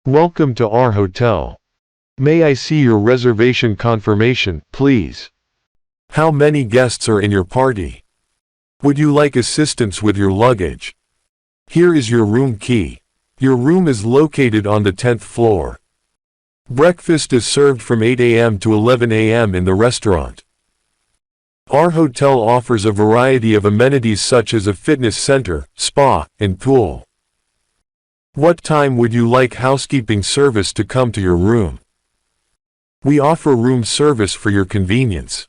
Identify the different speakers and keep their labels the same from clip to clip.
Speaker 1: Welcome to our hotel. May I see your reservation confirmation, please? How many guests are in your party? Would you like assistance with your luggage? Here is your room key. Your room is located on the 10th floor. Breakfast is served from 8 a.m. to 11 a.m. in the restaurant. Our hotel offers a variety of amenities such as a fitness center, spa, and pool. What time would you like housekeeping service to come to your room? We offer room service for your convenience.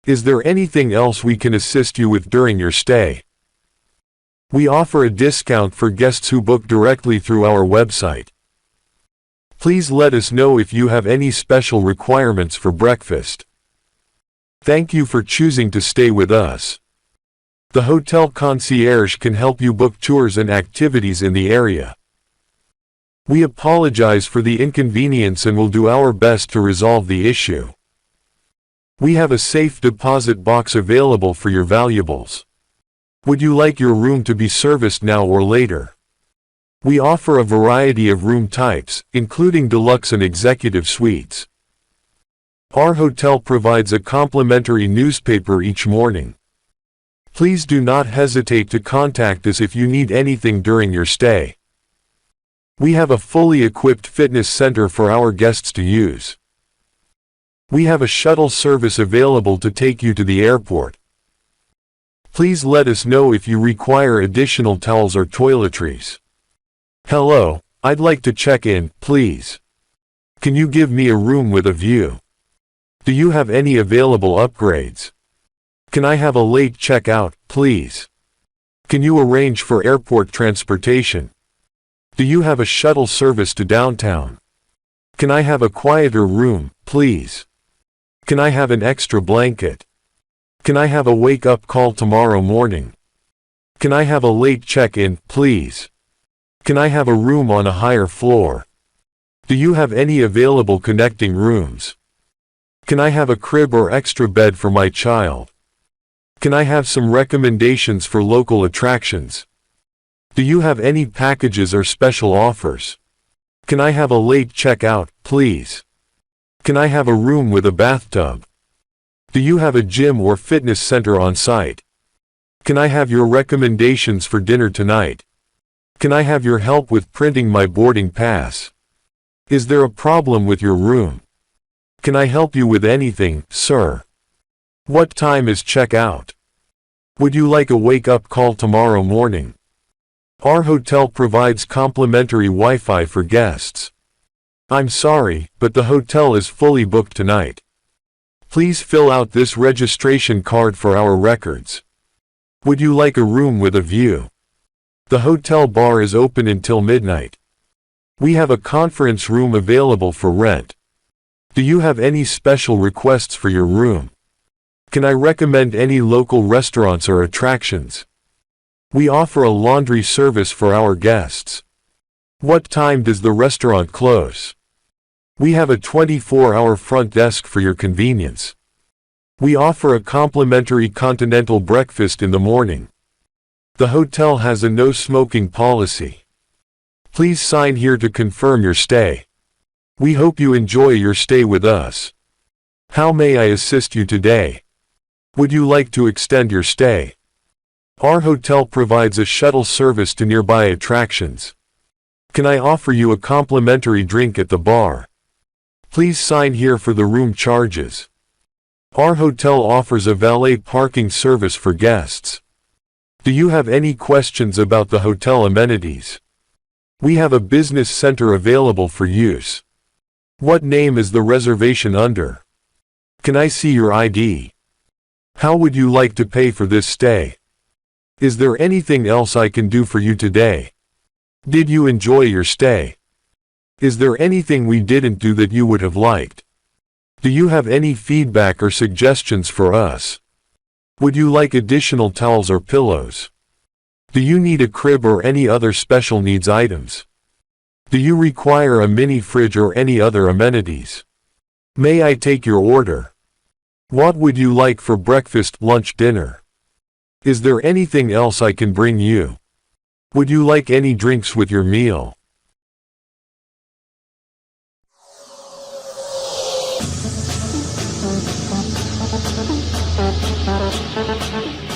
Speaker 1: Is there anything else we can assist you with during your stay? We offer a discount for guests who book directly through our website. Please let us know if you have any special requirements for breakfast. Thank you for choosing to stay with us. The hotel concierge can help you book tours and activities in the area. We apologize for the inconvenience and will do our best to resolve the issue. We have a safe deposit box available for your valuables. Would you like your room to be serviced now or later? We offer a variety of room types, including deluxe and executive suites. Our hotel provides a complimentary newspaper each morning. Please do not hesitate to contact us if you need anything during your stay. We have a fully equipped fitness center for our guests to use. We have a shuttle service available to take you to the airport. Please let us know if you require additional towels or toiletries. Hello, I'd like to check in, please. Can you give me a room with a view? Do you have any available upgrades? Can I have a late checkout, please? Can you arrange for airport transportation? Do you have a shuttle service to downtown? Can I have a quieter room, please? Can I have an extra blanket? Can I have a wake-up call tomorrow morning? Can I have a late check-in, please? Can I have a room on a higher floor? Do you have any available connecting rooms? Can I have a crib or extra bed for my child? Can I have some recommendations for local attractions? Do you have any packages or special offers? Can I have a late checkout, please? Can I have a room with a bathtub? Do you have a gym or fitness center on site? Can I have your recommendations for dinner tonight? Can I have your help with printing my boarding pass? Is there a problem with your room? Can I help you with anything, sir? What time is check-out? Would you like a wake-up call tomorrow morning? Our hotel provides complimentary Wi-Fi for guests. I'm sorry, but the hotel is fully booked tonight. Please fill out this registration card for our records. Would you like a room with a view? The hotel bar is open until midnight. We have a conference room available for rent. Do you have any special requests for your room? Can I recommend any local restaurants or attractions? We offer a laundry service for our guests. What time does the restaurant close? We have a 24-hour front desk for your convenience. We offer a complimentary continental breakfast in the morning. The hotel has a no-smoking policy. Please sign here to confirm your stay. We hope you enjoy your stay with us. How may I assist you today? Would you like to extend your stay? Our hotel provides a shuttle service to nearby attractions. Can I offer you a complimentary drink at the bar? Please sign here for the room charges. Our hotel offers a valet parking service for guests. Do you have any questions about the hotel amenities? We have a business center available for use. What name is the reservation under? Can I see your ID? How would you like to pay for this stay? Is there anything else I can do for you today? Did you enjoy your stay? Is there anything we didn't do that you would have liked? Do you have any feedback or suggestions for us? Would you like additional towels or pillows? Do you need a crib or any other special needs items? Do you require a mini fridge or any other amenities? May I take your order? What would you like for breakfast, lunch, dinner? Is there anything else I can bring you? Would you like any drinks with your meal?